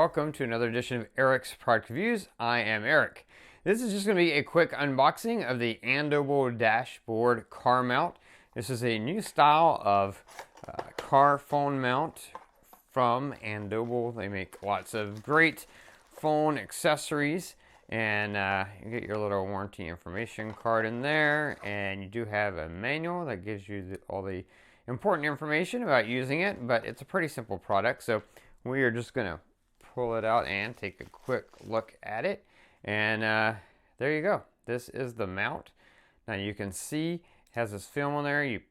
welcome to another edition of Eric's Product Reviews. I am Eric. This is just going to be a quick unboxing of the Andobil dashboard car mount. This is a new style of car phone mount from Andobil. They make lots of great phone accessories, and you get your little warranty information card in there, and you do have a manual that gives you all the important information about using it, but it's a pretty simple product. So we are just going to pull it out and take a quick look at it, and there you go. This is the mount. Now you can see it has this film on there. You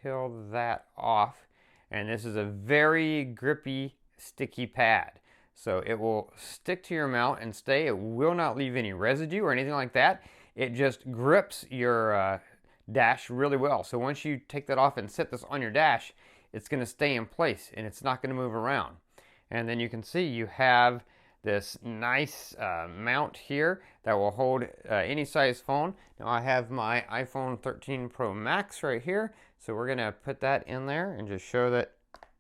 peel that off, and this is a very grippy, sticky pad. So it will stick to your mount and stay. It will not leave any residue or anything like that. It just grips your dash really well. So once you take that off and set this on your dash, it's going to stay in place and it's not going to move around. And then you can see you have this nice mount here that will hold any size phone. Now I have my iPhone 13 Pro Max right here, so we're going to put that in there and just show that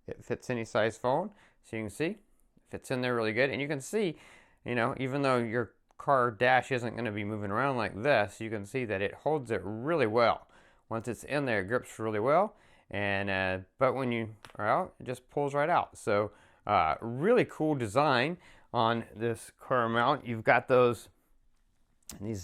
it fits any size phone. So you can see it fits in there really good, and you can see, you know, even though your car dash isn't going to be moving around like this, you can see that it holds it really well. Once it's in there, it grips really well, and but when you are out, it just pulls right out. So really cool design on this car mount. You've got these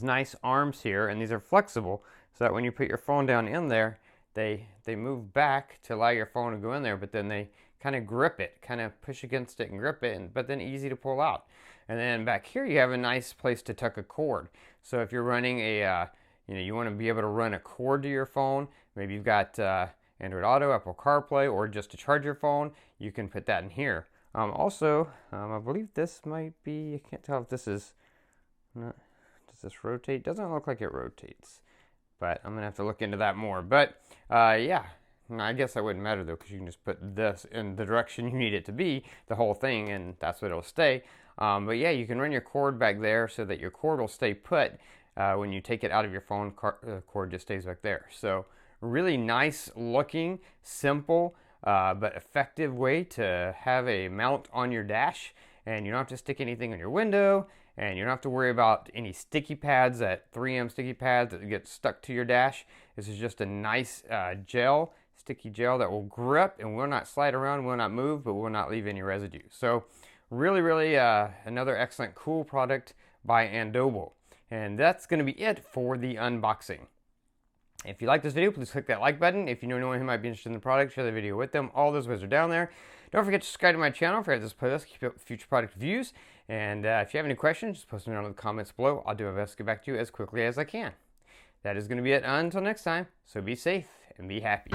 nice arms here, and these are flexible so that when you put your phone down in there, they move back to allow your phone to go in there, but then they kind of grip it, kind of push against it and grip it, but then easy to pull out. And then back here you have a nice place to tuck a cord. So if you're running a you want to be able to run a cord to your phone, maybe you've got Android Auto, Apple CarPlay, or just to charge your phone, you can put that in here. Also, I believe this might be, I can't tell if this is, does this rotate? Doesn't look like it rotates, but I'm going to have to look into that more. But yeah, I guess that wouldn't matter though, because you can just put this in the direction you need it to be, the whole thing, and that's what it'll stay. But yeah, you can run your cord back there so that your cord will stay put. When you take it out of your phone, cord just stays back there. So really nice looking, simple, but effective way to have a mount on your dash, and you don't have to stick anything on your window, and you don't have to worry about any sticky pads, that 3M sticky pads that get stuck to your dash. This is just a nice sticky gel that will grip and will not slide around, will not move, but will not leave any residue. So really another excellent, cool product by Andobil. And that's going to be it for the unboxing. If you like this video, please click that like button. If you know anyone who might be interested in the product, share the video with them. All those ways are down there. Don't forget to subscribe to my channel for this playlist, keep up with future product reviews. And if you have any questions, just post them down in the comments below. I'll do my best to get back to you as quickly as I can. That is going to be it until next time. So be safe and be happy.